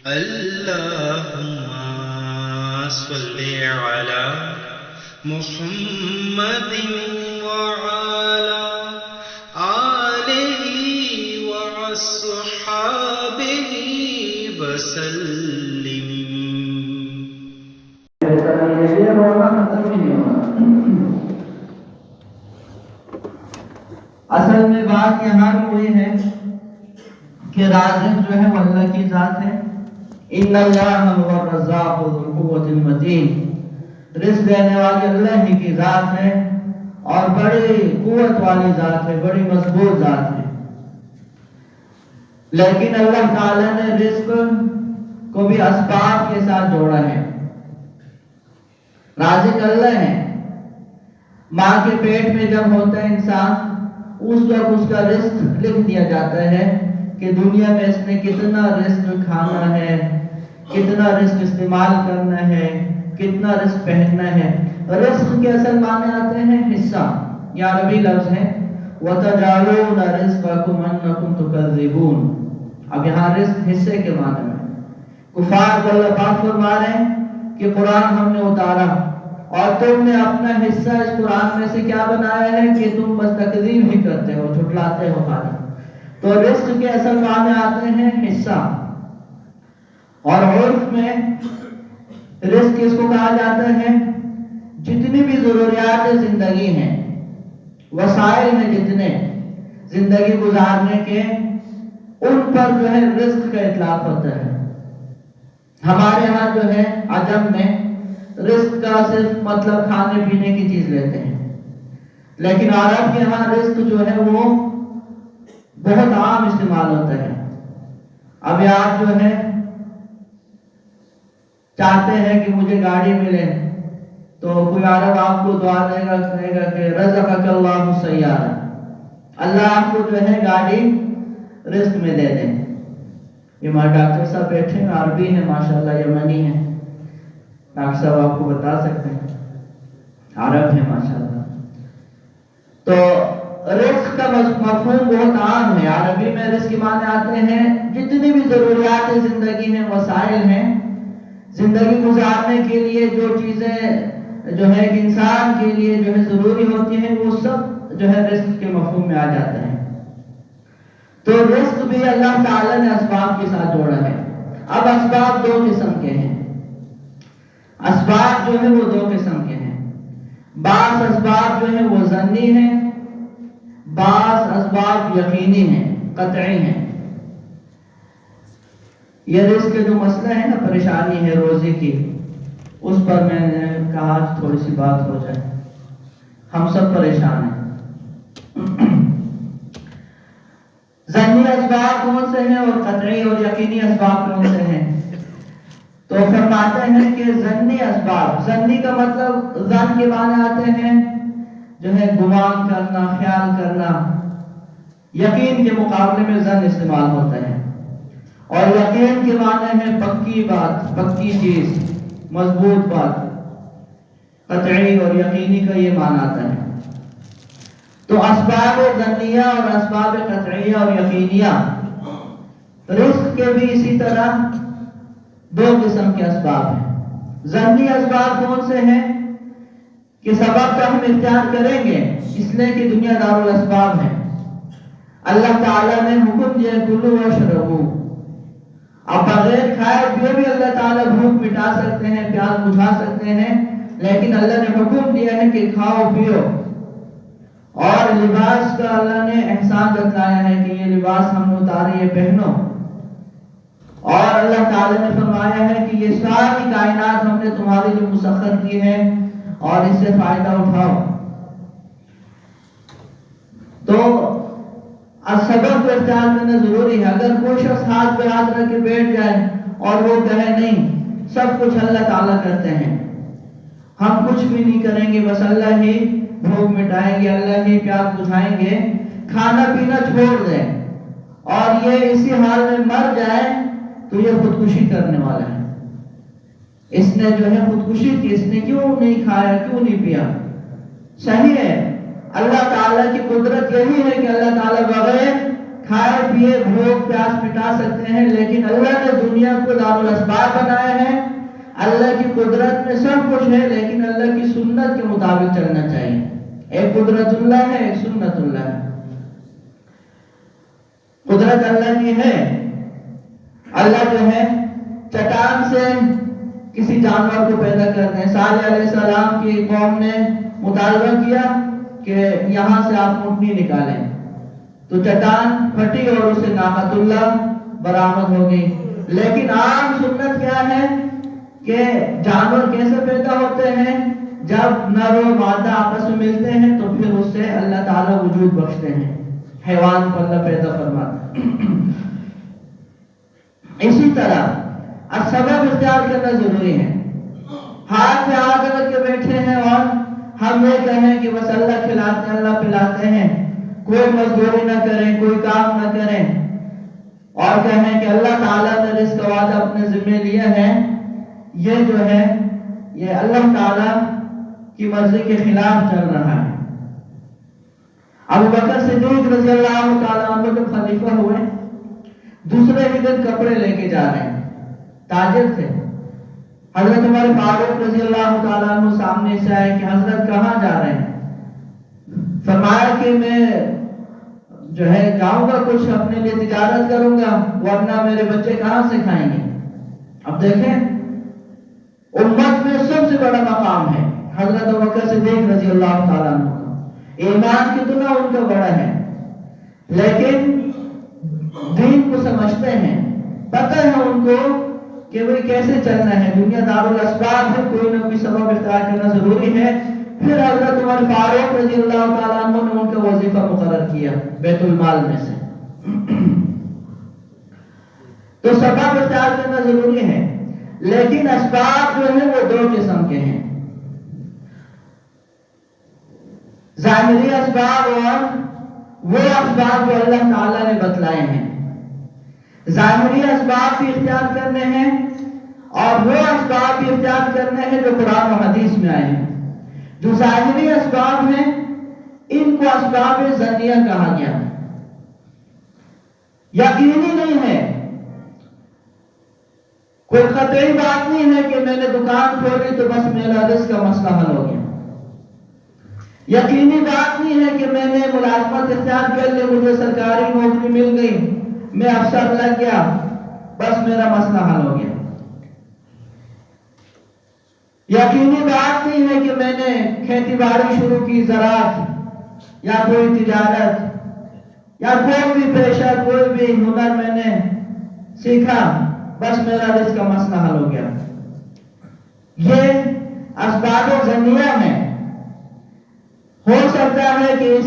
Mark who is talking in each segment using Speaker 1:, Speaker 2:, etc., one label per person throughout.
Speaker 1: اللهم صل على محمد وعلى آله وأصحابه وسلم.
Speaker 2: اصل میں بات یہاں بھی ہوئی ہے کہ رازق جو ہے وہ اللہ کی ذات ہے. ان اللہ هو الرزاق ذو القوة المتین. رزق دینے والی اللہ ہی کی ذات ہے اور بڑی قوت والی ذات ہے، بڑی مضبوط ذات ہے. لیکن اللہ تعالیٰ نے رزق کو بھی اسباب کے ساتھ جوڑا ہے. رازق اللہ ہے. ماں کے پیٹ میں جب ہوتا ہے انسان، اس وقت اس کا رزق لکھ دیا جاتا ہے کہ دنیا میں اس نے کتنا رزق کھانا ہے، کتنا رزق استعمال کرنا ہے، کتنا رزق پہننا ہے. رزق کے اصل معنی آتے ہیں حصہ. یہ عربی لفظ ہے وَتَجْعَلُونَ رِزْقَكُمْ أَنَّكُمْ تُكَذِّبُونَ. اب یہاں رزق حصے کے معنی میں کفار کو اللہ پاک فرما رہے ہیں کہ قرآن ہم نے اتارا اور تم نے اپنا حصہ اس قرآن میں سے کیا بنایا ہے کہ تم بس تکذیب ہی کرتے ہو، جھٹلاتے ہو خالی. تو رزق کے اصل معنی آتے ہیں حصہ. اور عرف میں رزق کس کو کہا جاتا ہے؟ جتنی بھی ضروریات زندگی ہیں، وسائل ہیں جتنے زندگی گزارنے کے، ان پر جو ہے رزق کا اطلاق ہوتا ہے. ہمارے ہاں جو ہے عجم میں رزق کا صرف مطلب کھانے پینے کی چیز لیتے ہیں، لیکن عرب کے ہاں رزق جو ہے وہ بہت عام استعمال ہوتا ہے. اب آپ جو ہے چاہتے ہیں کہ مجھے گاڑی ملے تو کوئی عرب آپ کو دعا دے گا، کہے گا کہ رزقک اللہ سیارہ، اللہ آپ کو جو ہے گاڑی رزق میں دے دیں. یہ ہمارے ڈاکٹر صاحب بیٹھے ہیں، عربی ہیں ماشاءاللہ، یمنی ہیں. ڈاکٹر صاحب آپ کو بتا سکتے ہیں، عرب ہیں ماشاءاللہ. تو رزق کا مفہوم بہت عام ہے. عربی میں رزق کے معنی آتے ہیں جتنی بھی ضروریات زندگی ہیں، وسائل ہیں زندگی گزارنے کے لیے، جو چیزیں جو ہے کہ انسان کے لیے جو ہے ضروری ہوتی ہیں، وہ سب جو ہے رزق کے مفہوم میں آ جاتے ہیں. تو رزق بھی اللہ تعالیٰ نے اسباب کے ساتھ جوڑا ہے. اب اسباب دو قسم کے ہیں. اسباب جو ہے وہ دو قسم کے ہیں. بعض اسباب جو ہے وہ ظنی ہیں، بعض اسباب یقینی ہیں، قطعی ہیں. یہ رزق کے جو مسئلہ ہے نا، پریشانی ہے روزی کی، اس پر میں نے کہا تھوڑی سی بات ہو جائے. ہم سب پریشان ہیں. ظنی اسباب کون سے ہیں اور قطعی اور یقینی اسباب کون سے ہیں؟ تو فرماتے ہیں کہ ظنی اسباب، ظنی کا مطلب ظن کے معنی آتے ہیں جو ہے گمان کرنا، خیال کرنا. یقین کے مقابلے میں ظن استعمال ہوتا ہے. اور یقین کے معنی ہے پکی بات، پکی چیز، مضبوط بات. قطعی اور یقینی کا یہ معنی آتا ہے. تو اسباب ظنیہ اور اسباب قطعیہ اور یقینیہ، رزق کے بھی اسی طرح دو قسم کے اسباب ہیں. ظنی اسباب کون سے ہیں کہ سبب کا ہم اختیار کریں گے، اس لیے کہ دنیا دار الاسباب ہے. اللہ تعالیٰ نے حکم دیا کلوا واشربوا. اب بغیر کھائے پیے بھی اللہ تعالیٰ بھوک مٹا سکتے ہیں، پیاس بجھا سکتے ہیں، لیکن اللہ نے حکم دیا ہے کہ کھاؤ پیو. اور لباس کا اللہ نے احسان جتلایا ہے کہ یہ لباس ہم نے اتارے، یہ پہنو. اور اللہ تعالیٰ نے فرمایا ہے کہ یہ ساری کائنات ہم نے تمہارے لیے مسخر کی ہے اور اس سے فائدہ اٹھاؤ. تو سبب کو اختیار کرنا ضروری ہے. اگر کوئی شخص ہاتھ پہ ہاتھ رکھ کے بیٹھ جائے اور وہ کہے نہیں سب کچھ اللہ تعالیٰ کرتے ہیں، ہم کچھ بھی نہیں کریں گے، بس اللہ ہی بھوک مٹائیں گے، اللہ ہی پیاس بجھائیں گے، کھانا پینا چھوڑ دیں اور یہ اسی حال میں مر جائے، تو یہ خودکشی کرنے والا ہے. اس نے جو ہے خودکشی کی. اس نے کیوں نہیں کھایا، کیوں نہیں پیا؟ صحیح ہے، اللہ تعالیٰ کی قدرت یہی ہے کہ اللہ تعالیٰ بغیر کھائے پیے بھوک پیاس مٹا سکتے ہیں، لیکن اللہ نے دنیا کو دارالاسباب بنایا ہے۔ اللہ کی قدرت میں سب کچھ ہے، لیکن اللہ کی سنت کے مطابق چلنا چاہیے۔ ایک قدرت اللہ ہے، ایک سنت اللہ ہے۔ قدرت اللہ کی ہے، اللہ جو ہے چٹان سے کسی جانور کو پیدا کرتے ہیں۔ صالح علیہ السلام کی قوم نے مطالبہ کیا کہ یہاں سے آپ اونٹنی نکالیں، تو چٹان پھٹی اور اسے ناقۃ اللہ برآمد ہو گئی۔ لیکن عام سنت کیا ہے کہ جانور کیسے پیدا ہوتے ہیں؟ جب نر و مادہ آپس میں ملتے ہیں تو پھر اس سے اللہ تعالیٰ وجود بخشتے ہیں، حیوان کو اللہ پیدا فرماتا ہے۔ اسی طرح سبب اختیار کرنا ضروری ہے۔ ہاتھ پہ ہاتھ رکھ کے بیٹھے ہیں اور ہم یہ کہیں کہ بس اللہ کھلاتے ہیں، اللہ پلاتے ہیں، کوئی مزدوری نہ کریں، کوئی کام نہ کریں، اور کہیں کہ اللہ تعالیٰ نے رزق کا وعدہ اپنے ذمہ لیا ہے، یہ جو ہے یہ اللہ تعالیٰ کی مرضی کے خلاف چل رہا ہے۔ ابو بکر صدیق رضی اللہ تعالیٰ عنہ جب خلیفہ ہوئے، دوسرے ہی دن کپڑے لے کے جا رہے ہیں، تاجر تھے۔ حضرت عمر فاروق رضی اللہ تعالیٰ عنہ سامنے سے آئے کہ حضرت کہاں جا رہے ہیں؟ فرمایا کہ میں جو ہے جاؤں گا، کچھ اپنے لیے تجارت کروں گا، ورنہ میرے بچے کہاں سے کھائیں گے۔ اب دیکھیں امت میں سب سے بڑا مقام ہے حضرت ابوبکر صدیق رضی اللہ تعالیٰ عنہ کا، ایمان کتنا ان کا بڑا ہے، لیکن دین کو سمجھتے ہیں، پتہ ہے ان کو کہ وہ کیسے چلنا ہے۔ دنیا دارالاسباب ہے، کوئی نہ کوئی سبب اختیار کرنا ضروری ہے۔ پھر حضرت عمر فاروق رضی اللہ تعالیٰ عنہ نے ان کا وظیفہ مقرر کیا بیت المال میں سے۔ تو سبب اختیار کرنا ضروری ہے، لیکن اسباب جو ہیں وہ دو قسم کے ہیں، ظاہری اسباب اور وہ اسباب جو اللہ تعالیٰ نے بتلائے ہیں۔ ظاہری اسباب بھی اختیار کرنے ہیں اور وہ اسباب بھی اختیار کرنے ہیں جو قرآن و حدیث میں آئے ہیں۔ جو ظاہری اسباب ہیں ان کو اسباب ظنیہ کہا گیا، یقینی نہیں ہے، کوئی قطعی بات نہیں ہے کہ میں نے دکان کھولی تو بس میرا رزق کا مسئلہ حل ہو گیا، یقینی بات نہیں ہے کہ میں نے ملازمت اختیار کر لی، مجھے سرکاری نوکری مل گئی، میں افسر لگ گیا، بس میرا مسئلہ حل ہو گیا۔ یقینی بات نہیں ہے کہ میں نے کھیتی باڑی شروع کی، زراعت یا کوئی تجارت یا کوئی بھی پیشہ، کوئی بھی ہنر میں نے سیکھا، بس میرا رزق کا مسئلہ حل ہو گیا۔ یہ اسباب ظنیہ ہیں۔ ہو سکتا ہے کہ اس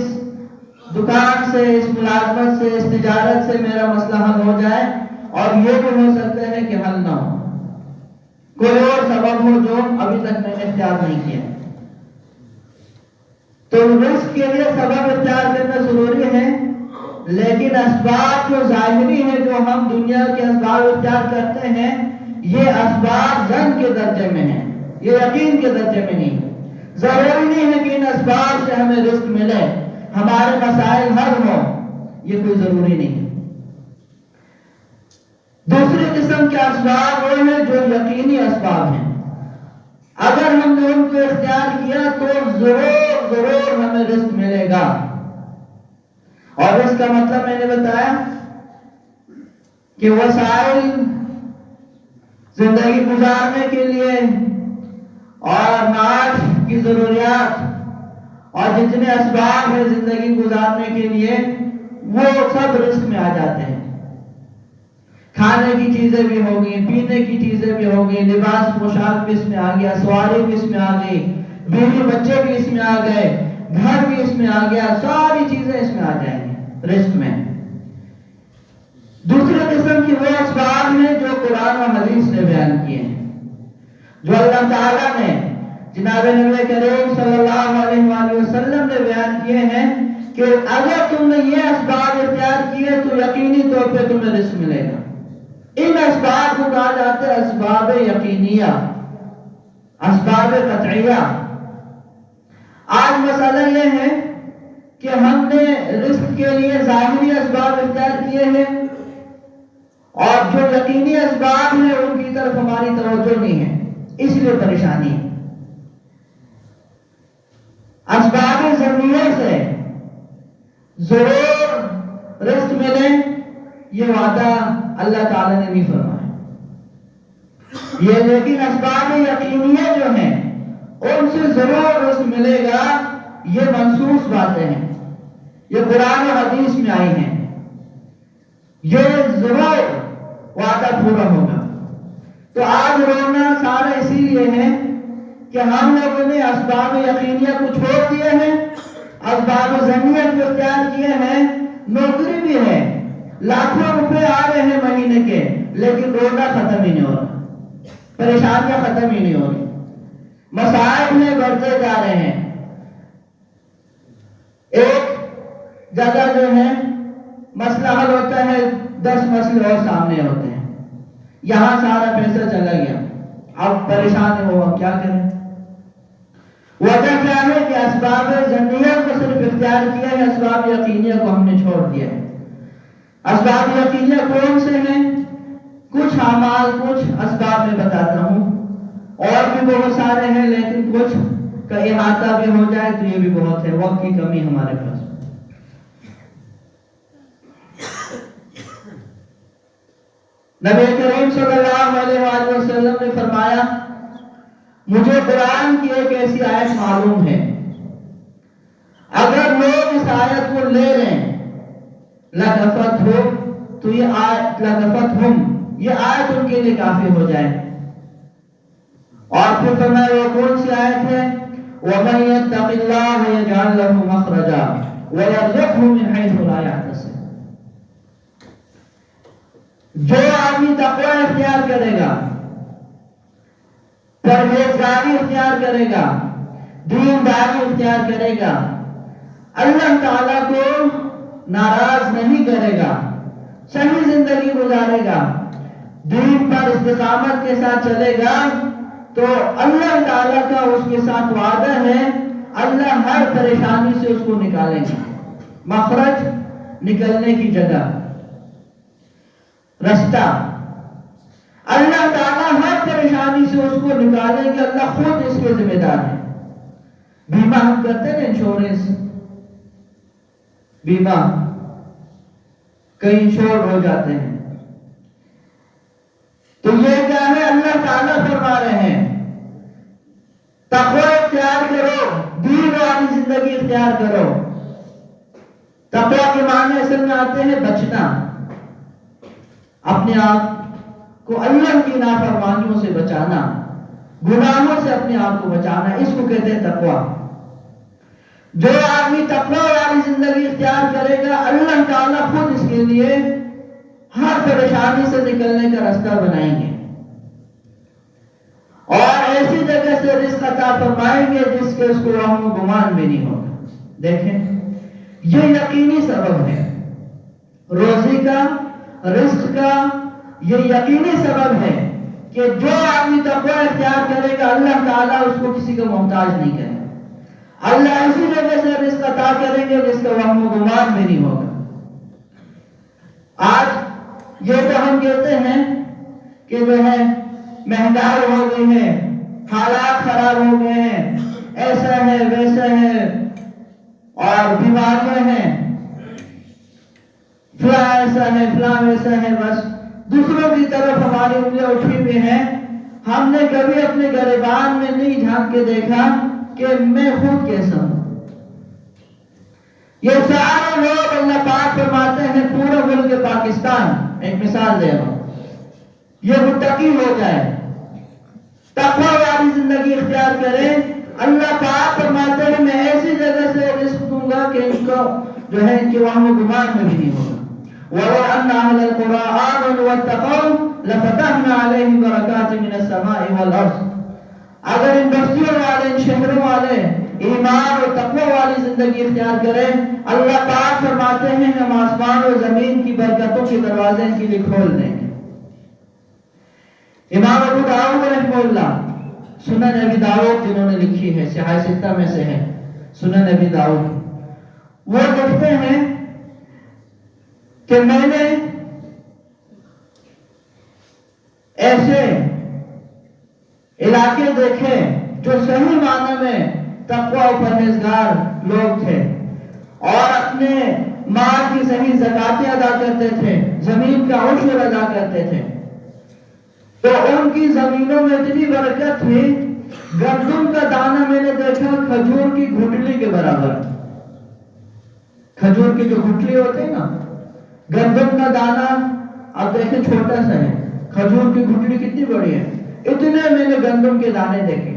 Speaker 2: دکان سے، اس ملازمت سے، اس تجارت سے میرا مسئلہ حل ہو جائے، اور یہ بھی ہو سکتا ہے کہ حل نہ ہو، کوئی اور سبب ہو جو ابھی تک میں نے اختیار نہیں کیا۔ تو رزق کے لیے سبب اختیار کرنا ضروری ہے، لیکن اسباب جو ظاہری ہیں، جو ہم دنیا کے اسباب اختیار کرتے ہیں، یہ اسباب ظن کے درجے میں ہیں، یہ یقین کے درجے میں نہیں۔ ضروری نہیں ہے کہ ان اسباب سے ہمیں رزق ملے، ہمارے مسائل حل ہوں، یہ کوئی ضروری نہیں ہے۔ دوسری قسم کے اسباب وہ ہیں جو یقینی اسباب ہیں، اگر ہم نے ان کو اختیار کیا تو ضرور ہمیں رزق ملے گا۔ اور اس کا مطلب میں نے بتایا کہ وسائل زندگی گزارنے کے لیے اور معاش کی ضروریات اور جتنے اسباب ہیں زندگی گزارنے کے لیے، وہ سب رزق میں آ جاتے ہیں۔ کھانے کی چیزیں بھی ہو گئی، پینے کی چیزیں بھی ہو گئی، لباس پوشاک بھی اس میں آ گیا، سواری بھی اس میں آ گئی، بیوی بچے بھی اس میں آ گئے، گھر بھی اس میں آ گیا، ساری چیزیں اس میں آ جائیں گی رزق میں۔ دوسری قسم کی وہ اسباب ہیں جو قرآن و حدیث نے بیان کیے ہیں، جو اللہ تعالیٰ نے جناب نبی کریم صلی اللہ علیہ وآلہ وسلم نے بیان کیے ہیں کہ اگر تم نے یہ اسباب اختیار کیے تو یقینی طور پہ تمہیں رزق ملے گا۔ ان اسباب کو کہا جاتا ہے اسباب یقینیہ، اسباب قطعیہ۔ آج مسئلہ یہ ہے کہ ہم نے رزق کے لیے ظاہری اسباب اختیار کیے ہیں اور جو یقینی اسباب ہیں ان کی طرف ہماری توجہ نہیں ہے، اس لیے پریشانی ہے۔ اسباب ضروریہ سے ضرور رزق ملے، یہ وعدہ اللہ تعالی نے نہیں فرمایا یہ، لیکن اسباب یقینیہ جو ہیں ان سے ضرور رزق ملے گا، یہ منصوص باتیں ہیں، یہ قرآن و حدیث میں آئی ہیں، یہ ضرور وعدہ پورا ہوگا۔ تو آج رونا سارا اسی لیے ہے کہ ہم لوگوں نے اسباب یقینیہ کو چھوڑ دیے ہیں، اسباب ظنیہ کو اختیار کیے ہیں۔ نوکری بھی ہے، لاکھوں روپے آ رہے ہیں مہینے کے، لیکن رونا ختم ہی نہیں ہو رہا، پریشانیاں ختم ہی نہیں ہو رہی، مسائل میں بڑھتے جا رہے ہیں۔ ایک جگہ جو ہے مسئلہ حل ہوتا ہے، 10 مسئلے اور سامنے ہوتے ہیں، یہاں سارا پیسہ چلا گیا، اب پریشان ہو، اب کیا کریں؟ وجہ کیا ہے کہ اسباب ظنیہ کو صرف اختیار کیا ہے، اسباب یقینیہ کو ہم نے چھوڑ دیا ہے۔ اسباب یقینیہ کون سے ہیں؟ کچھ اعمال، کچھ اسباب میں بتاتا ہوں، اور بھی بہت سارے ہیں، لیکن کچھ کا احاطہ بھی ہو جائے تو یہ بھی بہت ہے، وقت کی کمی ہمارے پاس۔ نبی کریم صلی اللہ علیہ وآلہ وسلم نے فرمایا، مجھے قرآن کی ایک ایسی آیت معلوم ہے، اگر لوگ اس آیت کو لے لیں لَكَفَتْهُمْ، تو یہ آیت لَكَفَتْهُمْ، یہ آیت ان کے لیے کافی ہو جائے۔ اور پھر فرمایا وہ کون سی آیت ہے؟ وَمَن يَتَّقِ اللَّهَ يَجْعَلْ لَهُ مَخْرَجًا وَيَرْزُقْهُ مِنْ حَيْثُ لَا يَحْتَسِبُ۔ جو آدمی تقوی اختیار کرے گا، پرہیزگاری اختیار کرے گا، دینداری اختیار کرے گا، اللہ تعالیٰ کو ناراض نہیں کرے گا، صحیح زندگی گزارے گا، دین پر استقامت کے ساتھ چلے گا، تو اللہ تعالیٰ کا اس کے ساتھ وعدہ ہے، اللہ ہر پریشانی سے اس کو نکالے گا، مخرج، نکلنے کی جگہ، رستہ، اللہ تعالیٰ ہر پریشانی سے اس کو نکالے گا، اللہ خود اس کے ذمہ دار ہے۔ بیمہ ہم کرتے ہیں، انشورنس، بیمہ کئی انشور ہو جاتے ہیں، تو یہ کیا ہے؟ اللہ تعالیٰ فرما رہے ہیں تقوی اختیار کرو، دین والی زندگی اختیار کرو۔ تقوی کے معنی اصل میں آتے ہیں بچنا، اپنے آپ کو اللہ کی نافرمانیوں سے بچانا، گناہوں سے اپنے آپ کو بچانا، اس کو کہتے ہیں تقوی۔ جو آدمی تقوی والی زندگی اختیار کرے گا، اللہ تعالیٰ خود اس کے لیے ہر پریشانی سے نکلنے کا راستہ بنائیں گے، اور ایسی جگہ سے رزق عطا فرمائیں گے جس کے اس کو وہم و گمان بھی نہیں ہوگا۔ دیکھیں، یہ یقینی سبب ہے، روزی کا، رزق کا یہ یقینی سبب ہے کہ جو آدمی تقوی اختیار کرے گا، اللہ تعالیٰ اس کو کسی کا محتاج نہیں کرے گا، اللہ ایسی جگہ سے رزق عطا کریں گے جس کا وہم و گمان بھی نہیں ہوگا۔ آج یہ تو ہم کہتے ہیں کہ جو ہے مہنگائی ہو گئی ہے، حالات خراب ہو گئے ہیں، ایسا ہے ویسا ہے، اور بیماریاں ہیں، فلاں ایسا ہے فلاں ویسا ہے، بس دوسروں کی طرف ہماری انگلیاں اٹھی ہوئی ہیں۔ ہم نے کبھی اپنے گریبان میں نہیں جھانک کے دیکھا کہ میں خود کیسا ہوں۔ یہ سارے لوگ اللہ پاک فرماتے ہیں، پورا ملک پاکستان، ایک مثال دے رہا ہوں، یہ متقی ہو جائے، تقوی والی زندگی اختیار کرے، اللہ پاک فرماتے ہیں میں ایسی جگہ سے رزق دوں گا کہ ان کو جو ہے کہ وہاں گمان میں بھی نہیں ہوگا۔ وَلَوْ أَنَّ أَهْلَ الْقُرَىٰ آمَنُوا وَاتَّقَوْا لَفَتَحْنَا عَلَيْهِمْ بَرَكَاتٍ مِّنَ السَّمَاءِ وَالْأَرْضِ۔ اگر ان بستیوں والے، ان شہروں والے ایمان اور تقوی والی زندگی اختیار کریں، اللہ پاک فرماتے ہیں ہم آسمان اور زمین کی برکتوں کے دروازے ان کے لیے کھول دیں گے۔ امام ابو داؤد رحمہ اللہ، سنن ابی داؤد جنہوں نے لکھی ہے، صحاح ستہ میں سے ہے سنن ابی داؤد، وہ دیکھتے ہیں کہ میں نے ایسے علاقے دیکھے جو صحیح معنی میں تقوی و پرہیزگار لوگ تھے اور اپنے مال کی صحیح زکاتیں ادا کرتے تھے، زمین کا عشر ادا کرتے تھے، تو ان کی زمینوں میں اتنی برکت تھی، گندم کا دانہ میں نے دیکھا کھجور کی گھٹلی کے برابر. کھجور کی جو گھٹلی ہوتے ہیں نا، گندم کا دانہ آپ دیکھیں چھوٹا سا ہے، کھجور کی گھٹلی کتنی بڑی ہے. اتنے میں نے گندم کے دانے دیکھے.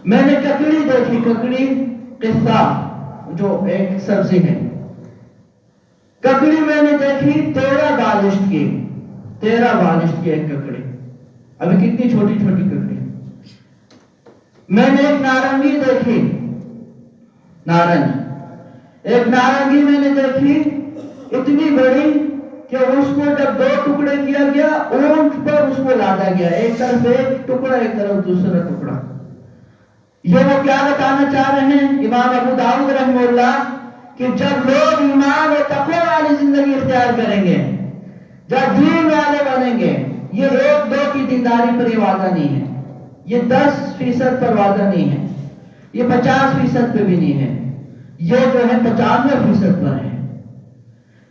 Speaker 2: میں نے ککڑی دیکھی، ککڑی قصہ جو ایک سبزی ہے، ککڑی میں نے دیکھی 13 بالشت کی، 13 بالشت کی ایک ککڑی. ابھی کتنی چھوٹی چھوٹی ککڑی. میں نے ایک نارنگی دیکھی، نارنج، ایک نارنگی میں نے دیکھی اتنی بڑی کہ اس کو جب 2 ٹکڑے کیا گیا، اونٹ پر اس کو لادا گیا، ایک طرف ایک ٹکڑا ایک طرف دوسرا ٹکڑا. یہ وہ کیا بتانا چاہ رہے ہیں امام ابو داؤد رحمہ اللہ کہ جب لوگ ایمان و تقوی والی زندگی اختیار کریں گے، جب دین والے بنیں گے، یہ 1-2 کی دینداری پر یہ وعدہ نہیں ہے، یہ 10% پر وعدہ نہیں ہے، یہ 50% پہ بھی نہیں ہے، یہ جو ہے 95% پر ہے.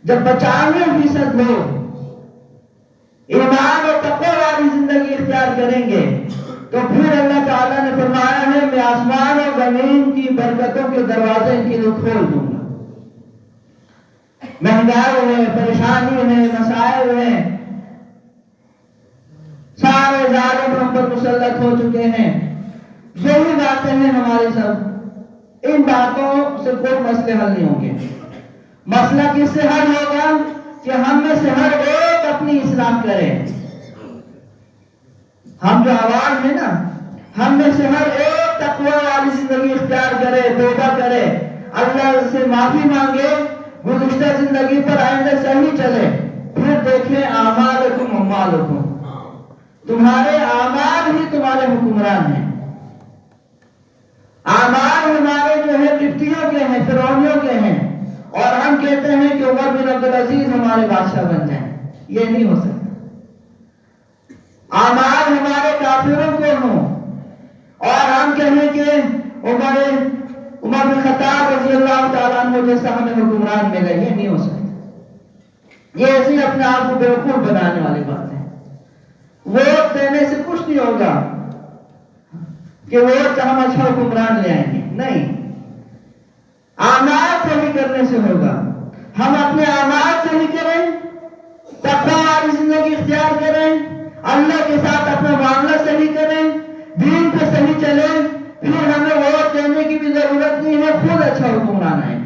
Speaker 2: جب 95% لوگ ایمان و تقوی والی زندگی اختیار کریں گے تو پھر اللہ تعالیٰ نے فرمایا ہے میں آسمان اور زمین کی برکتوں کے دروازے ان کے لیے کھول دوں گا. مہنگائی ہے، پریشانی ہے، مسائل ہیں، سارے ظالم ہم پر مسلط ہو چکے ہیں. یہی باتیں ہیں ہماری سب. ان باتوں سے کوئی مسئلے حل نہیں ہوں گے. مسئلہ کس سے حل ہوگا کہ ہم میں سے ہر ایک اپنی اصلاح کرے. ہم جو عوام ہیں نا، ہم میں سے ہر ایک تقوی والی زندگی اختیار کرے، توبہ کرے، اللہ سے معافی مانگے، گزشتہ زندگی پر آئندہ صحیح چلے. پھر دیکھیں اعمالکم اموالکم، تمہارے اعمال ہی تمہارے حکمران ہیں. اعمال ہمارے جو ہے قبطیوں کے ہیں، فرعونیوں کے ہیں، اور ہم کہتے ہیں کہ عمر بن عبدالعزیز ہمارے بادشاہ بن جائیں. یہ نہیں ہو سکتا. اعمال ہمارے کافروں کو ہوں اور ہم کہیں کہ عمر بن خطاب رضی اللہ تعالیٰ عنہ جیسا ہمیں حکمران ملے. یہ نہیں ہو سکتا. یہ ایسی اپنے آپ کو بیوقوف بنانے والی بات ہے. ووٹ دینے سے کچھ نہیں ہوگا کہ ووٹ ہم اچھا حکمران لے آئیں گے. نہیں، اعمال صحیح کرنے سے ہوگا. ہم اپنے اعمال صحیح کریں، تقوی والی زندگی اختیار کریں، اللہ کے ساتھ اپنا معاملہ صحیح کریں، دین پہ صحیح چلیں، پھر ہمیں ووٹ دینے کی بھی ضرورت نہیں ہے. خود اچھا حکمران آئے.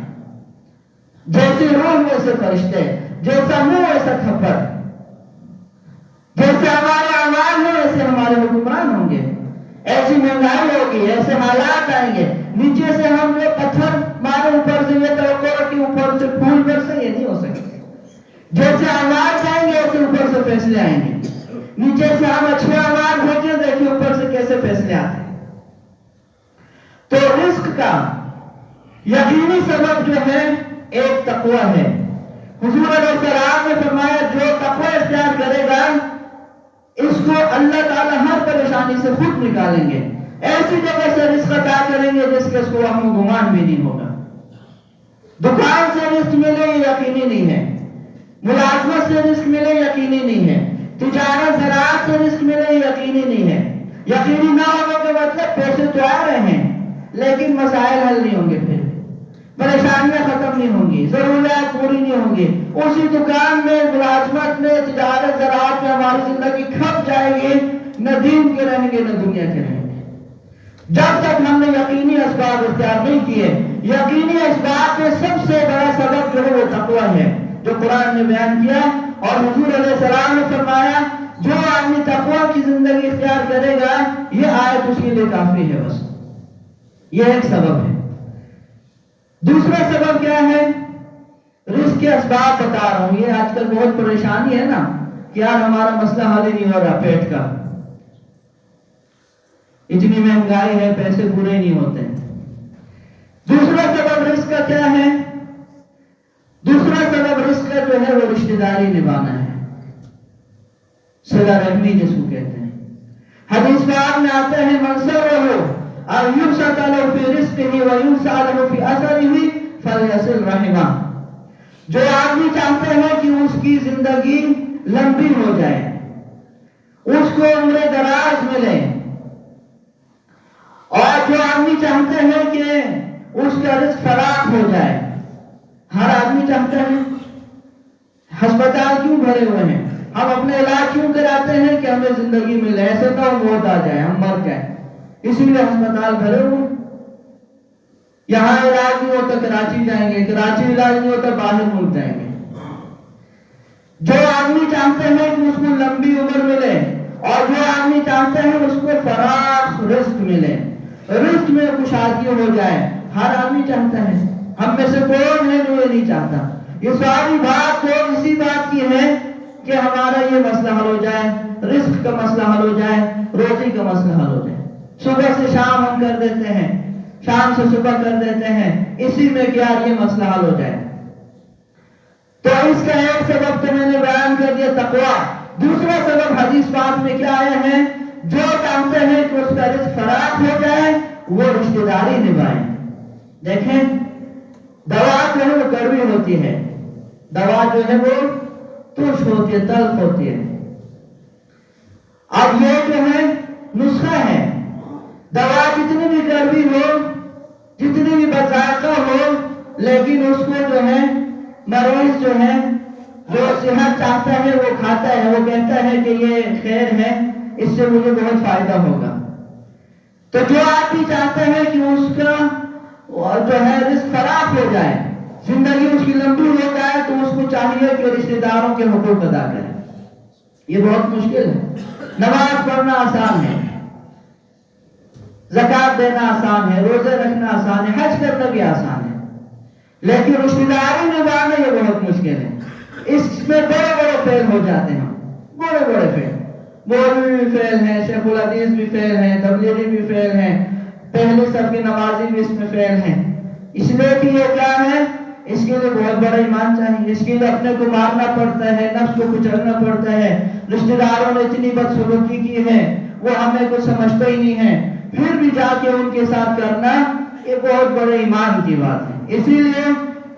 Speaker 2: جیسے روح ویسے فرشتے، جیسا منہ ویسا تھپڑ، جیسے ہمارے اعمال ہیں ویسے ہمارے حکمران ہوں گے. ایسی مہنگائی ہوگی، ایسے حالات آئیں گے، نیچے سے ہم لوگ پتھر مارے، اوپر سے یہ توقع رکھیں اوپر سے پھول برسے. یہ نہیں ہو سکتے. جیسے اعمال جائیں گے ایسے اوپر سے فیصلے آئیں گے. نیچے سے ہم اچھے اعمال بھیجیں، دیکھیں اوپر سے کیسے فیصلے آتے ہیں. تو رزق کا یقینی سبب جو ہے ایک تقوی ہے. حضور علیہ السلام نے فرمایا جو تقوی اختیار کرے گا اس کو اللہ تعالیٰ ہر پریشانی سے خود نکالیں گے. ایسی جگہ سے رزق عطا کریں گے جس کے اس کو وہم و گمان بھی نہیں ہوگا. دکان سے رزق ملے یہ یقینی نہیں ہے، ملازمت سے رزق ملے یقینی نہیں ہے، تجارت زراعت سے رزق ملے یقینی نہیں ہے. یقینی نہ ہونے کے مطلب پیسے تو آ رہے ہیں لیکن مسائل حل نہیں ہوں گے، پھر پریشانیاں ختم نہیں ہوں گی، ضروریات پوری نہیں ہوں گی. اسی دکان میں، ملازمت میں، تجارت زراعت میں ہماری زندگی کھپ جائے گی. نہ دین کے رہیں گے نہ دنیا کے رہیں گے. جب تک ہم نے یقینی اسباب اختیار نہیں کیے. یقینی اسباب میں سب سے بڑا سبب جو ہے وہ تقوی ہے جو قرآن نے بیان کیا. اور حضور علیہ السلام نے فرمایا جو آدمی تقوی کی زندگی اختیار کرے گا یہ آیت اس کے لیے کافی ہے. بس یہ ایک سبب ہے. دوسرا سبب کیا ہے؟ رزق کے اسباب بتا رہا ہوں. یہ آج کل بہت پریشانی ہے نا کہ یار ہمارا مسئلہ حل ہی نہیں ہو رہا پیٹ کا. اتنی مہنگائی ہے، پیسے پورے نہیں ہوتے. دوسرا سبب رزق کا کیا ہے؟ دوسرا سبب رزق کا جو ہے وہ رشتہ داری نبھانا ہے، صلہ رحمی جس کو کہتے ہیں۔ حدیث پاک میں آتا ہے من سرہ ان یبسط لہ فی رزقہ ویوسع لہ فی اثرہ فلیصل رحمہ، جو آدمی چاہتا ہے کہ اس کی زندگی لمبی ہو جائے، اس کو عمر دراز ملے، اور جو آدمی چاہتا ہے کہ اس کا رزق فراخ ہو جائے، ہر آدمی چاہتا ہے، ہسپتال کیوں بھرے ہوئے ہیں، ہم اپنے علاج کیوں کراتے ہیں کہ ہمیں زندگی ملے، ایسے تو موت آ جائے، ہم مر جائیں، اسی لیے ہسپتال بھرے ہوئے۔ یہاں علاج نہیں ہوتا کراچی جائیں گے، کراچی علاج نہیں ہوتا باہر ملک جائیں گے۔ جو آدمی چاہتے ہیں کہ اس کو لمبی عمر ملے، اور جو آدمی چاہتے ہیں اس کو فراخ رزق ملے، رزق میں کشادگی ہو جائے، ہر آدمی چاہتا ہے، ہم میں سے کون ہے جو یہ نہیں چاہتا؟ یہ ساری بات تو اسی بات کی ہے کہ ہمارا یہ مسئلہ حل ہو جائے، رزق کا مسئلہ حل ہو جائے، روزی کا مسئلہ حل ہو جائے۔ صبح سے شام ہم کر دیتے ہیں، شام سے صبح کر دیتے ہیں، اسی میں کیا یہ مسئلہ حل ہو جائے۔ تو اس کا ایک سبب تو میں نے بیان کر دیا تقویٰ۔ دوسرا سبب حدیث پاک میں کیا آیا ہے؟ جو چاہتے ہیں کہ اس کا رزق فراخ ہو جائے وہ رشتہ داری نبھائیں۔ دیکھیں دوا جو ہے وہ کڑوی ہوتی ہے، دوا جو ہے وہ ترش ہوتی ہے، تلخ ہوتی ہے۔ اب یہ جو ہے نسخہ ہے، دوا جتنی بھی کڑوی ہو، جتنی بھی بذائقہ ہو، لیکن اس کو جو ہے مریض جو ہے جو صحت چاہتا ہے وہ کھاتا ہے، وہ کہتا ہے کہ یہ خیر ہے، اس سے مجھے بہت فائدہ ہوگا۔ تو جو آدمی چاہتا ہے کہ اس کا جو ہے رزق فراخ ہو جائے، زندگی اس کی لمبی ہو جائے، تو اس کو چاہیے کہ رشتہ داروں کے حقوق ادا کرے۔ یہ بہت مشکل ہے۔ نماز پڑھنا آسان ہے، زکوٰۃ دینا آسان ہے، روزے رکھنا آسان ہے، حج کرنا بھی آسان ہے، لیکن رشتہ داری نبھانا یہ بہت مشکل ہے۔ اس میں بڑے بڑے فیل ہو جاتے ہیں، بڑے بڑے فیل، مولوی بھی فیل ہیں، شیخ الحدیث بھی فیل ہیں، تبلیغی بھی فیل ہیں، پہلے سب کے نمازی بھی اس میں فیل ہیں۔ اس لیے کہ یہ کیا ہے؟ اس کے لیے بہت بڑا ایمان چاہیے، اس کے لیے اپنے کو مارنا پڑتا ہے، نفس کو کچلنا پڑتا ہے، رشتہ داروں نے اتنی بدسلوکی کی ہے، وہ ہمیں کچھ سمجھتے ہی نہیں ہے، پھر بھی جا کے ان کے ساتھ کرنا یہ بہت بڑے ایمان کی بات ہے۔ اسی لیے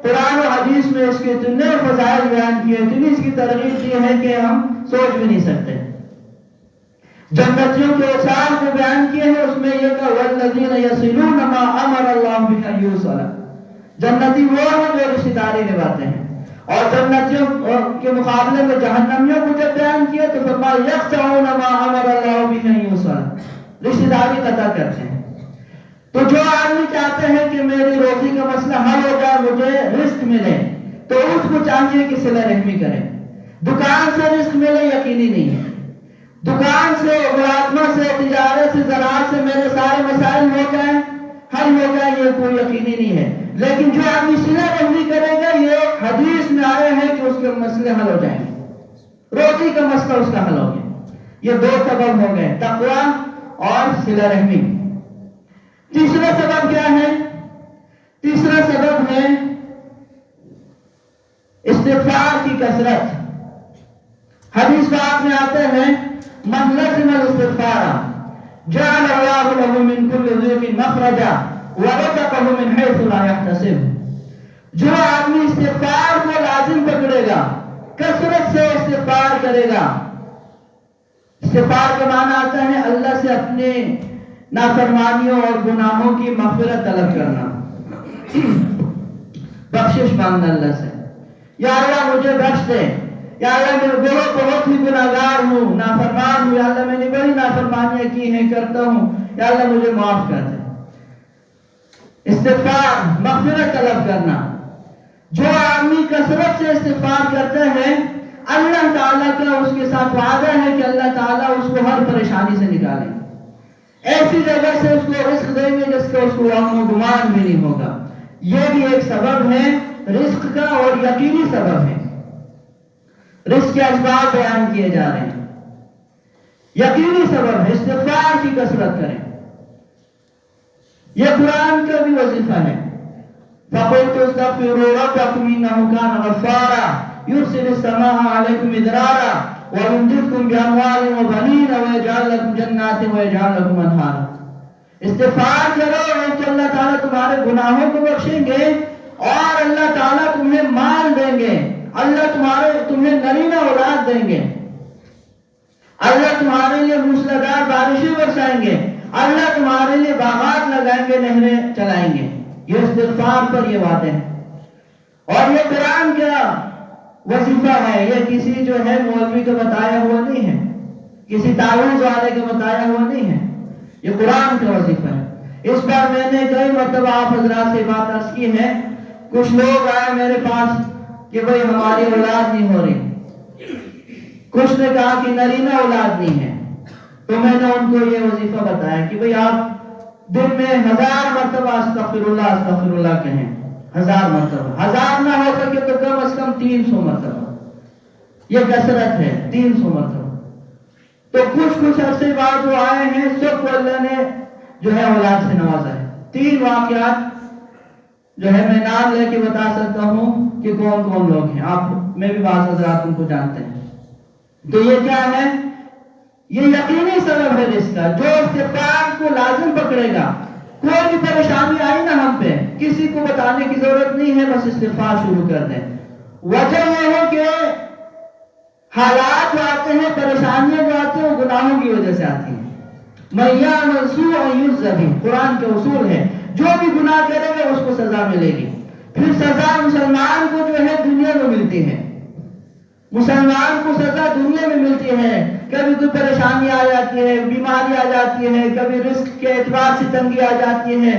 Speaker 2: قرآن و حدیث میں اس کے اتنے فضائل بیان کیے، اتنی اس کی ترغیب دی ہے کہ ہم سوچ بھی نہیں سکتے۔ جنتیوں کے اوصاف جو بیان کیے ہیں اس میں یہ کہا والذین یصلون ما امر اللہ بہ ان یوصل، جنتی وہ ہیں جو رشتہ داری نبھاتے ہیں۔ اور جنتیوں کے مقابلے میں جہنمیوں کو جب بیان کیا تو فرمایا یقطعون ما امر اللہ بہ ان یوصل، رشتہ داری قطع کرتے ہیں۔ تو جو آدمی چاہتے ہیں کہ میری روزی کا مسئلہ حل ہو جائے، مجھے رزق ملے، تو اس کو چاہیے کہ صلہ رحمی کرے۔ دکان سے رزق ملے یقینی نہیں ہے، دکان سے، ملازمت سے، تجارت سے، زراعت سے میرے سارے مسائل ہو جائیں، حل ہو جائے، یہ کوئی یقینی نہیں ہے۔ لیکن جو آدمی صلہ رحمی کرے گا، یہ حدیث میں آیا ہے کہ اس کے مسئلے حل ہو جائیں گے، روزی کا مسئلہ اس کا حل ہو گیا۔ یہ دو سبب ہو گئے، تقویٰ اور صلہ رحمی۔ تیسرا سبب کیا ہے؟ تیسرا سبب ہے استغفار کی کثرت۔ حدیث پاک میں آتے ہیں من لزم الاستغفار جعل اللہ له من كل ضيق مخرجا ورزقه من حيث لا يحتسب، جو آدمی استغفار کو لازم پکڑے گا، کثرت سے استغفار کرے گا۔ استغفار کا معنی آتا ہے اللہ سے اپنے نافرمانیوں اور گناہوں کی مغفرت طلب کرنا، بخشش مانگنا اللہ سے، یا اللہ مجھے بخش دے، یا اللہ میں بہت ہی گناہگار ہوں، نافرمان ہوں، یا اللہ میں نے بڑی نافرمانیاں کی ہیں، کرتا ہوں، یا اللہ مجھے معاف کر دے۔ استغفار، مغفرت طلب کرنا۔ جو آدمی کثرت سے استغفار کرتا ہے، اللہ تعالیٰ کا اس کے ساتھ وعدہ ہے کہ اللہ تعالیٰ اس کو ہر پریشانی سے نکالیں گے، ایسی جگہ سے اس کو رزق دیں گے جس کا اس کو وہم و گمان بھی نہیں ہوگا۔ یہ بھی ایک سبب ہے رزق کا، اور یقینی سبب ہے۔ رزق کے اسباب بیان کیے جا رہے ہیں، یقینی سبب ہے استغفار کی کثرت کریں۔ یہ قرآن کا بھی وظیفہ ہے۔ فَقُلْتُ اسْتَغْفِرُوا رَبَّكُمْ إِنَّهُ كَانَ غَفَّارًا يُرْسِلِ السَّمَاءَ عَلَيْكُمْ مِدْرَارًا وَيُمْدِدْكُمْ بِأَمْوَالٍ وَبَنِينَ وَيَجْعَلْ لَكُمْ جَنَّاتٍ وَيَجْعَلْ لَكُمْ أَنْهَارًا۔ استغفار کرو تو اللہ تعالیٰ تمہارے گناہوں کو بخشیں گے اور اللہ تعالیٰ تمہیں مال دیں گے، اللہ تمہیں نرینہ اولاد دیں گے، اللہ تمہارے لیے موسلادھار بارشیں برسائیں گے، اللہ تمہارے لیے باغات لگائیں گے، نہریں چلائیں گے۔ یہ استغفار پر یہ وعدے ہیں۔ اور یہ قرآن کا وظیفہ ہے، یہ کسی جو ہے مولوی کا بتایا ہوا نہیں ہے، کسی تعویذ والے کا بتایا ہوا نہیں ہے، یہ قرآن کا وظیفہ ہے۔ اس بار میں نے کئی مرتبہ آپ حضرات سے بات عرض کی ہے، کچھ لوگ آئے میرے پاس کہ بھئی ہماری اولاد نہیں ہو رہی، کچھ نے کہا کہ نرینہ اولاد نہیں ہے، تو میں نے ان کو یہ وظیفہ بتایا کہ بھئی آپ دن میں 1000 مرتبہ استغفر اللہ کہیں، 1000 مرتبہ، 1000 نہ ہو سکے تو کم از کم 300 مرتبہ، یہ کثرت ہے، 300 مرتبہ۔ تو کچھ عرصے بعد جو آئے ہیں سب کو اللہ نے جو ہے اولاد سے نوازا ہے۔ 3 واقعات جو ہے میں نام لے کے بتا سکتا ہوں کہ کون کون لوگ ہیں، آپ میں بھی بعض حضرات ان کو جانتے ہیں۔ تو یہ کیا ہے؟ یہ یقینی سبب ہے رزق کا، جو استغفار کو لازم پکڑے گا۔ کوئی بھی پریشانی آئی نا ہم پہ، کسی کو بتانے کی ضرورت نہیں ہے، بس استغفار شروع کر دیں۔ وجہ یہ ہے کہ حالات جو آتے ہیں، پریشانیاں جو آتی ہیں، وہ گناہوں کی وجہ سے آتی ہیں۔ مَن یعمل سوءا یجزَ بہ، قرآن کے اصول ہے، جو بھی گناہ کرے گا اس کو سزا ملے گی۔ پھر سزا مسلمان کو جو ہے دنیا میں ملتی ہے، مسلمان کو سزا دنیا میں ملتی ہے۔ کبھی کوئی پریشانی آ جاتی ہے، بیماری آ جاتی ہے، کبھی رزق کے اعتبار سے تنگی آ جاتی ہے،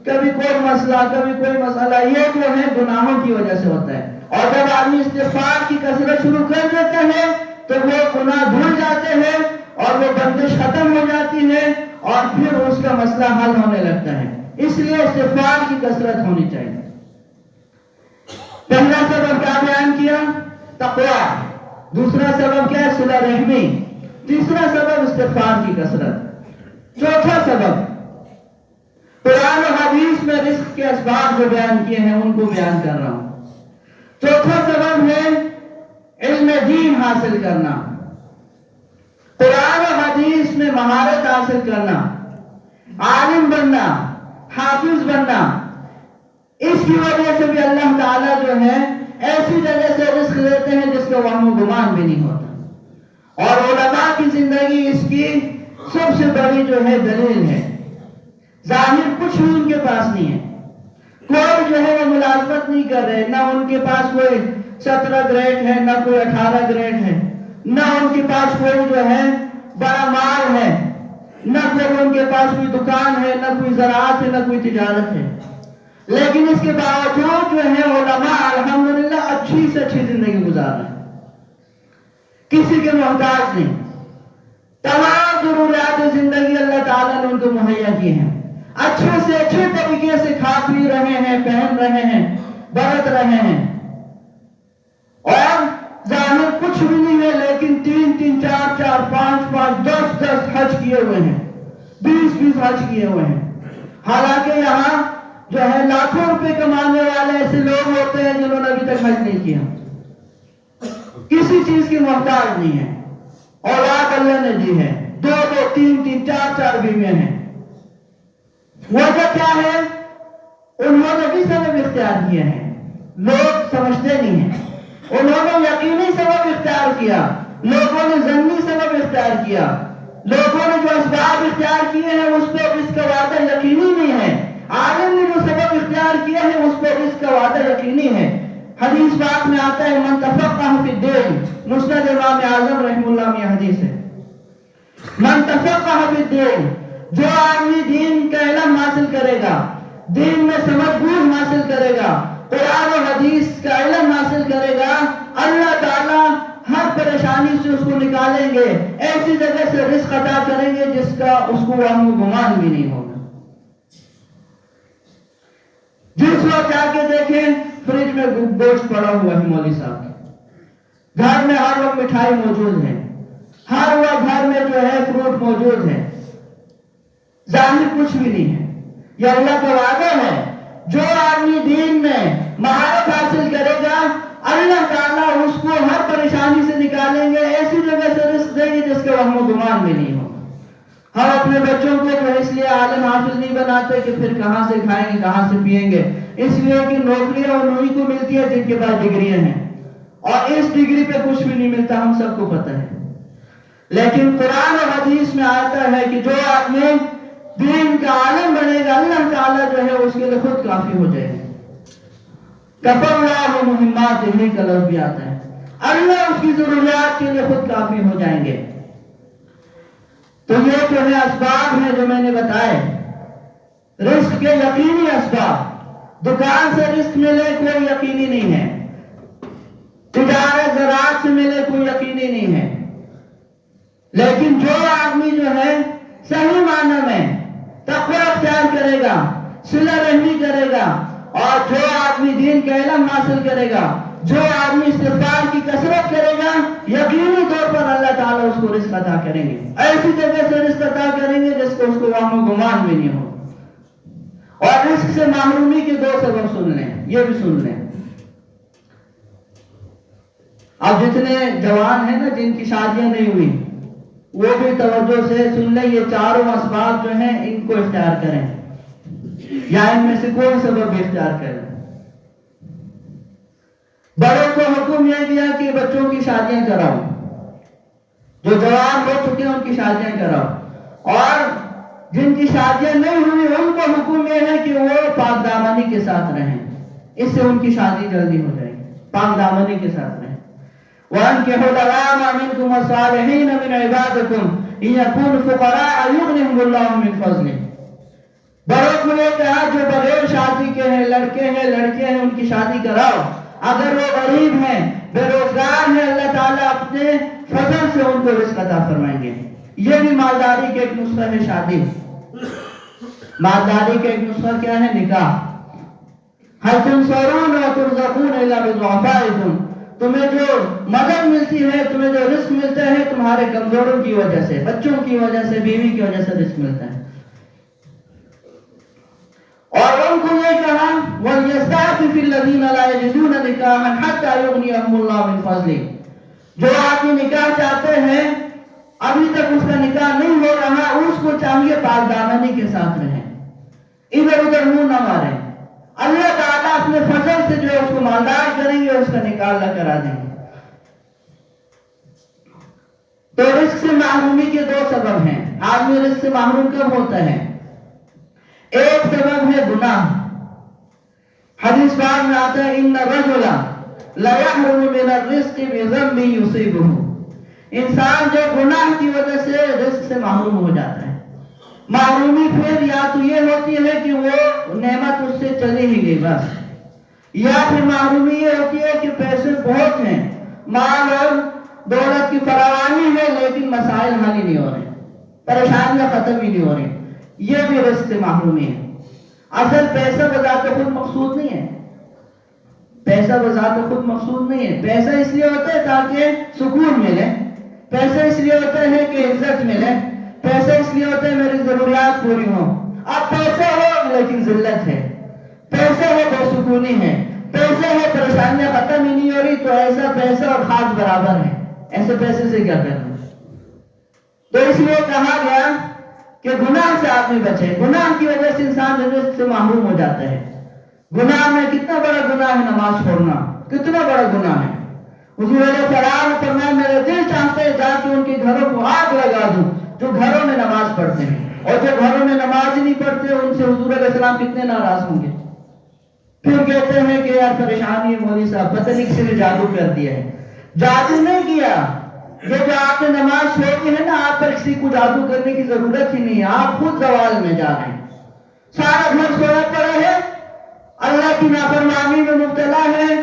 Speaker 2: کبھی کوئی مسئلہ، کبھی کوئی مسئلہ، یہ جو ہے گناہوں کی وجہ سے ہوتا ہے۔ اور جب آدمی استغفار کی کثرت شروع کر دیتا ہے تو وہ گناہ دھل جاتے ہیں اور وہ بندش ختم ہو جاتی ہے اور پھر اس کا مسئلہ حل ہونے لگتا ہے۔ اس لیے استغفار کی کثرت ہونی چاہیے۔ پہلا سبب کیا بیان کیا؟ تقویٰ۔ دوسرا سبب کیا ہے؟ صلہ رحمی۔ تیسرا سبب استغفار کی کثرت۔ چوتھا سبب قرآن و حدیث میں رزق کے اسباب جو بیان کیے ہیں ان کو بیان کر رہا ہوں۔ چوتھا سبب ہے علم دین حاصل کرنا، قرآن و حدیث میں مہارت حاصل کرنا، عالم بننا، حافظ بننا۔ اس کی وجہ سے بھی اللہ تعالیٰ جو ہے ایسی جگہ سے رزق دیتے ہیں جس کا وہم و گمان بھی نہیں ہوتا۔ اور علماء کی زندگی اس کی سب سے بڑی جو ہے دلیل ہے۔ ظاہر کچھ بھی ان کے پاس نہیں ہے، کوئی جو ہے وہ ملازمت نہیں کر رہے، نہ ان کے پاس کوئی 17 گریڈ ہے، نہ کوئی 18 گریڈ ہے، نہ ان کے پاس کوئی جو ہے بڑا مال ہے، نہ کوئی ان کے پاس کوئی دکان ہے، نہ کوئی زراعت ہے، نہ کوئی تجارت ہے، لیکن اس کے باوجود جو ہے علماء الحمدللہ اچھی سے اچھی زندگی گزار رہے ہیں، کسی کے محتاج نہیں، تمام ضروریات زندگی اللہ تعالیٰ نے ان کو مہیا کی ہیں، اچھے سے اچھے طریقے سے کھا پی رہے ہیں، پہن رہے ہیں، برت رہے ہیں، اور ظاہر کچھ بھی نہیں ہے لیکن 3 4 5 10 حج کیے ہوئے ہیں، 20 حج کیے ہوئے ہیں۔ حالانکہ یہاں جو ہے لاکھوں روپے کمانے والے ایسے لوگ ہوتے ہیں جنہوں نے ابھی تک حج نہیں کیا، کسی چیز کی محتاج نہیں ہے، اولاد اللہ نے دی ہے، 2 3 4 بیویاں ہیں۔ وجہ کیا ہے؟ انہوں نے بھی سبب اختیار کیا ہے، لوگ سمجھتے نہیں ہیں۔ انہوں نے یقینی سبب اختیار کیا، لوگوں نے ظنی سبب اختیار کیا، لوگوں نے جو اسباب اختیار کیے ہیں اس پہ اس کا وعدہ یقینی نہیں ہے، عالم نے جو سبب اختیار کیا ہے اس پہ اس کا وعدہ یقینی ہے۔ حدیث پاک میں آتا ہے من تفقہ فی الدین، مسند امام اعظم رحمہ اللہ میں حدیث ہے، من تفقہ فی الدین، جو آدمی دین کا علم حاصل کرے گا، دین میں سمجھ بوجھ حاصل کرے گا، قرآن و حدیث کا علم حاصل کرے گا، اللہ تعالیٰ ہر پریشانی سے اس کو نکالیں گے، ایسی جگہ سے رزق عطا کریں گے جس کا اس کو وہم و گمان بھی نہیں ہوگا۔ جس وقت آ کے دیکھیں فریج میں گوشت پڑا ہوا ہے مولوی صاحب کے، گھر میں ہر وقت مٹھائی موجود ہے، ہر وقت گھر میں جو ہے فروٹ موجود ہے، ظاہر کچھ بھی نہیں ہے۔ یہ اللہ کا وعدہ ہے، جو آدمی دین میں مہارت حاصل کرے گا اللہ تعالیٰ اس کو ہر پریشانی سے نکالیں گے، ایسی جگہ سے رزق دیں گے جس کے وہم و گمان بھی نہیں ہوگا۔ ہم اپنے بچوں کو جو اس لیے عالم حافظ نہیں بناتے کہ پھر کہاں سے کھائیں گے کہاں سے پیئیں گے، اس لیے کہ نوکریاں انہیں کو ملتی ہے جن کے پاس ڈگریاں ہیں، اور اس ڈگری پہ کچھ بھی نہیں ملتا، ہم سب کو پتہ ہے۔ لیکن قرآن و حدیث میں آتا ہے کہ جو آدمی دین کا عالم بنے گا اللہ تعالیٰ جو ہے اس کے لیے خود کافی ہو جائے گا۔ کفر اللہ مہمات ہی کا لفظ بھی آتا ہے، اللہ اس کی ضروریات کے لیے خود کافی ہو جائیں گے۔ تو یہ جو ہے اسباب ہیں جو میں نے بتائے، رزق کے یقینی اسباب، دکان سے رزق ملے کوئی یقینی نہیں ہے، تجارت زراعت سے ملے کوئی یقینی نہیں ہے، لیکن جو آدمی جو ہے صحیح معنی میں تقوی اختیار کرے گا، صلہ رحمی کرے گا، اور جو آدمی دین کا علم حاصل کرے گا، جو آدمی استغفار کی کثرت کرے گا، یقینی طور پر اللہ تعالیٰ اس کو رزق عطا کریں گے، ایسی جگہ سے رزق عطا کریں گے جس کو اس کو وہم و گمان بھی نہیں ہو۔ اور رزق سے محرومی کے دو سبب سن لیں، یہ بھی سن لیں۔ اب جتنے جوان ہیں نا جن کی شادیاں نہیں ہوئی وہ بھی توجہ سے سن لیں، یہ چاروں اسباب جو ہیں ان کو اختیار کریں، یا ان میں سے کوئی سبب اختیار کریں۔ بڑوں کو حکم یہ دیا کہ بچوں کی شادیاں کراؤ، جو جوان ہو چکے ہیں ان کی شادیاں کراؤ، اور جن کی شادیاں نہیں ہوئی ان کو حکم یہ ہے کہ وہ پاک دامنی کے ساتھ رہیں، اس سے ان کی شادی جلدی ہو جائے گی، پاک دامنی کے ساتھ رہیں۔ وَأَنكِحُوا الْأَيَامَ مِنكُمْ وَالصَّالِحِينَ مِنْ عِبَادِكُمْ إِنْ يَكُونُوا فُقَرَاءَ يُغْنِهِمُ اللَّهُ مِنْ فَضْلِهِ۔ بڑوں کو یہ کہا جو بغیر شادی کے ہیں، لڑکے ہیں لڑکیاں ہیں، ان کی شادی کراؤ، اگر وہ غریب ہیں بے روزگار ہیں اللہ تعالیٰ اپنے فضل سے ان کو رزق عطا فرمائیں گے۔ یہ بھی مالداری کا ایک نسخہ ہے شادی۔ مالداری کا ایک نسخہ کیا ہے؟ نکاح۔ هَلْ تُنْصَرُونَ وَتُرْزَقُونَ إِلَّا بِضُعَفَائِكُمْ، تمہیں جو مدد ملتی ہے، تمہیں جو رزق ملتا ہے تمہارے کمزوروں کی وجہ سے، بچوں کی وجہ سے، بیوی کی وجہ سے رزق ملتا ہے۔ اور ان کو یہ کہا وَلْيَسْتَعْفِفِ الَّذِينَ لَا يَجِدُونَ نِكَاحًا حَتَّى يُغْنِيَهُمُ اللَّهُ مِنْ فَضْلِهِ۔ جو آدمی نکاح چاہتے ہیں ابھی تک اس کا نکاح نہیں ہو رہا، اس کو چاہیے پاک دامنی کے ساتھ رہیں، ادھر ادھر منہ نہ ماریں، اللہ تعالیٰ اپنے فضل سے جو ہے اس کو مالدار کریں گے، اس کا نکاح اللہ کرا دیں گے۔ تو رزق سے محرومی کے دو سبب ہیں۔ آدمی رزق سے محروم کب ہوتا ہے؟ ایک سبب ہے گناہ۔ حدیث پاک میں آتا ہے ان الرجل لا يحرم من الرزق بذنب يصيبه، انسان جو گناہ کی وجہ سے رزق سے محروم ہو جاتا ہے۔ محرومی پھر یا تو یہ ہوتی ہے کہ وہ نعمت اس سے چلی ہی گئی بس، یا پھر محرومی یہ ہوتی ہے کہ پیسے بہت ہیں، مال اور دولت کی فراوانی ہے لیکن مسائل حل ہی نہیں ہو رہے، پریشانیاں ختم ہی نہیں ہو رہی، یہ بھی رزق سے محرومی ہے۔ اصل پیسہ بذات خود مقصود نہیں ہے، پیسہ بذات خود مقصود نہیں ہے۔ پیسہ اس لیے ہوتا ہے تاکہ سکون ملے، پیسہ اس لیے ہوتا ہے کہ عزت ملے، پیسہ اس لیے ہوتا ہے میری ضروریات پوری ہوں۔ اب پیسہ ہو لیکن ذلت ہے، پیسہ ہے بے سکونی ہے، پیسہ ہے پریشانیاں ختم ہی نہیں ہو رہی، تو ایسا پیسہ اور خاص برابر ہے، ایسے پیسے سے کیا کرنا۔ تو اس لیے کہا گیا کہ گناہ سے آدمی بچے، گناہ کی وجہ سے انسان رزق سے محروم ہو جاتا ہے۔ گناہ میں کتنا بڑا گناہ ہے نماز چھوڑنا، کتنا بڑا گناہ ہے۔ حضور علیہ السلام نے فرمایا میرے دل چاہتے ہیں جا کے ان کے گھروں کو آگ لگا دوں جو گھروں میں نماز پڑھتے ہیں، اور جو گھروں میں نماز ہی نہیں پڑھتے ان سے حضور علیہ السلام کتنے ناراض ہوں گے۔ پھر کہتے ہیں کہ یار پریشانی ہے مولوی صاحب، پتہ نہیں کسی نے جادو کر دیا ہے۔ جادو نہیں کیا، یہ جو آپ نے نماز چھوڑی ہے نا، آپ پر کسی کو جادو کرنے کی ضرورت ہی نہیں ہے، آپ خود زوال میں جا رہے ہیں۔ سارا گھر سویا پڑا ہے، اللہ کی نافرمانی میں مبتلا ہے،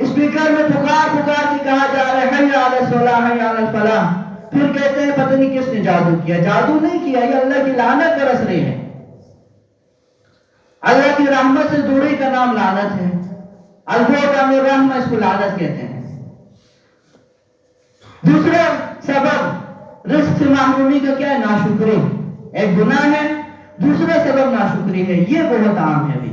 Speaker 2: اسپیکر میں پکار پکار کے کہا جا رہا ہے حی علی الصلاح حی علی الفلاح، پھر کہتے ہیں پتہ نہیں کس نے جادو کیا۔ جادو نہیں کیا، یہ اللہ کی لعنت برس رہی ہے۔ اللہ کی رحمت سے دوری کا نام لعنت ہے، البعد عن الرحمہ اس کو لعنت کہتے ہیں۔ دوسرا سبب رزق سے محرومی کا کیا ہے؟ ناشکری، ایک گناہ ہے، دوسرا سبب ناشکری ہے، یہ بہت عام ہے ابھی۔